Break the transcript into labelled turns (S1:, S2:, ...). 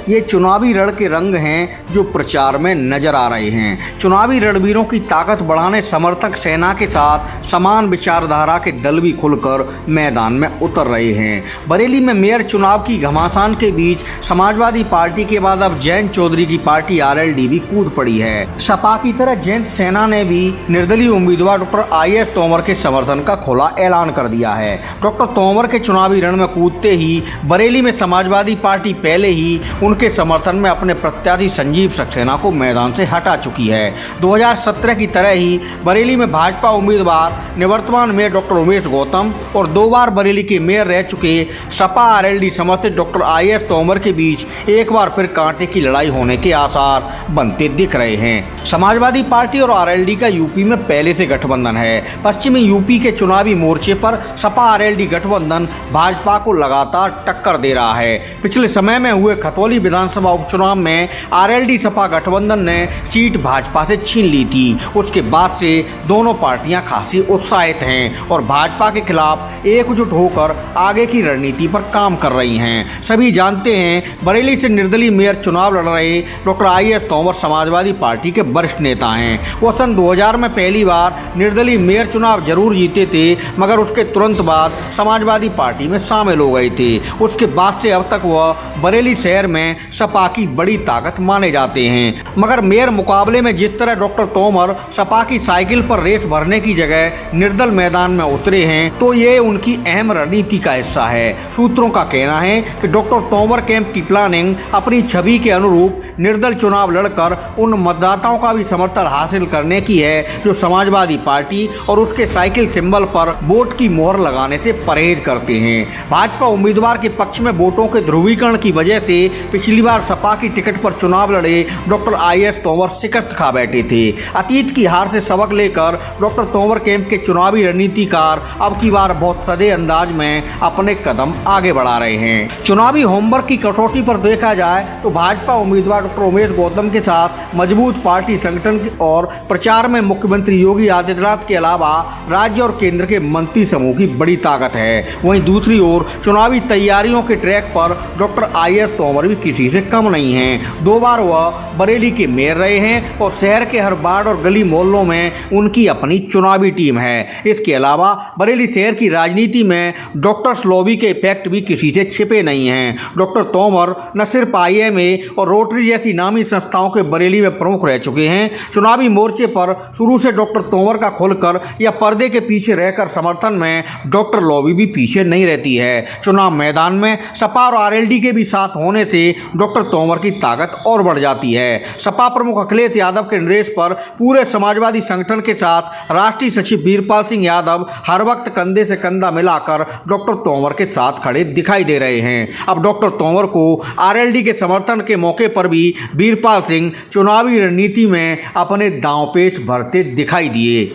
S1: ये चुनावी रण के रंग हैं जो प्रचार में नजर आ रहे हैं। चुनावी रणवीरों की ताकत बढ़ाने समर्थक सेना के साथ समान विचारधारा के दल भी खुलकर मैदान में उतर रहे हैं। बरेली में मेयर चुनाव की घमासान के बीच समाजवादी पार्टी के बाद अब जयंत चौधरी की पार्टी आरएलडी भी कूद पड़ी है। सपा की तरह जयंत सेना ने भी निर्दलीय उम्मीदवार डॉक्टर आईएस तोमर के समर्थन का खुला ऐलान कर दिया है। डॉक्टर तोमर के चुनावी रण में कूदते ही बरेली में समाजवादी पार्टी पहले ही उनके समर्थन में अपने प्रत्याशी संजीव सक्सेना को मैदान से हटा चुकी है। 2017 की तरह ही बरेली में भाजपा उम्मीदवार निवर्तमान मेयर डॉक्टर उमेश गौतम और 2 बार बरेली के मेयर रह चुके सपा आरएलडी समर्थित डॉक्टर आईएस तोमर के बीच एक बार फिर कांटे की लड़ाई होने के आसार बनते दिख रहे हैं। समाजवादी पार्टी और आरएलडी का यूपी में पहले से गठबंधन है। पश्चिमी यूपी के चुनावी मोर्चे पर सपा आरएलडी गठबंधन भाजपा को लगातार टक्कर दे रहा है। पिछले समय में हुए खतौली विधानसभा उपचुनाव में आरएलडी सपा गठबंधन ने सीट भाजपा से छीन ली थी। उसके बाद से दोनों पार्टियां खासी उत्साहित हैं और भाजपा के खिलाफ एकजुट होकर आगे की रणनीति पर काम कर रही हैं। सभी जानते हैं बरेली से निर्दलीय मेयर चुनाव लड़ रहे डॉक्टर आईएस तोमर समाजवादी पार्टी के वरिष्ठ नेता हैं। वो सन 2000 में पहली बार निर्दलीय मेयर चुनाव जरूर जीते थे, मगर उसके तुरंत बाद समाजवादी पार्टी में शामिल हो गए थे। उसके बाद से अब तक वह बरेली शहर में सपा की बड़ी ताकत माने जाते हैं। मगर मेयर मुकाबले में जिस तरह डॉक्टर तोमर सपा की साइकिल पर रेस भरने की जगह निर्दल मैदान में उतरे हैं, तो ये उनकी अहम रणनीति का हिस्सा है। सूत्रों का कहना है कि डॉक्टर तोमर कैंप की प्लानिंग अपनी छवि के अनुरूप निर्दल चुनाव लड़कर उन मतदाताओं का भी समर्थन हासिल करने की है जो समाजवादी पार्टी और उसके साइकिल सिंबल पर वोट की मोहर लगाने से परहेज करते हैं। भाजपा उम्मीदवार के पक्ष में वोटों के ध्रुवीकरण की वजह से पिछली बार सपा की टिकट पर चुनाव लड़े डॉक्टर आईएस तोमर शिकस्त खा बैठे थे। अतीत की हार से सबक लेकर डॉक्टर तोमर कैंप के चुनावी रणनीतिकार अब की बार बहुत सदे अंदाज में अपने कदम आगे बढ़ा रहे हैं। चुनावी होमवर्क की कसौटी पर देखा जाए तो भाजपा उम्मीदवार डॉक्टर उमेश गौतम के साथ मजबूत पार्टी संगठन और प्रचार में मुख्यमंत्री योगी आदित्यनाथ के अलावा राज्य और केंद्र के मंत्री समूह की बड़ी ताकत है। वहीं दूसरी ओर चुनावी तैयारियों के ट्रैक पर डॉक्टर आईएस तोमर भी किसी से कम नहीं हैं। 2 बार वह बरेली के मेयर रहे हैं और शहर के हर वार्ड और गली मोहल्लों में उनकी अपनी चुनावी टीम है। इसके अलावा बरेली शहर की राजनीति में डॉक्टर्स लॉबी के इफेक्ट भी किसी से छिपे नहीं हैं। डॉक्टर तोमर न सिर्फ आईएमए और रोटरी जैसी नामी संस्थाओं के बरेली में प्रमुख रह चुके हैं। चुनावी मोर्चे पर शुरू से डॉक्टर तोमर का खुलकर या पर्दे के पीछे रहकर समर्थन में डॉक्टर लॉबी भी पीछे नहीं रहती है। चुनाव मैदान में सपा और आरएलडी के भी साथ होने से डॉक्टर तोमर की ताकत और बढ़ जाती है। सपा प्रमुख अखिलेश यादव के निर्देश पर पूरे समाजवादी संगठन के साथ राष्ट्रीय सचिव वीरपाल सिंह यादव हर वक्त कंधे से कंधा मिलाकर डॉक्टर तोमर के साथ खड़े दिखाई दे रहे हैं। अब डॉक्टर तोमर को आरएलडी के समर्थन के मौके पर भी वीरपाल सिंह चुनावी रणनीति में अपने दांव पेच भरते दिखाई दिए।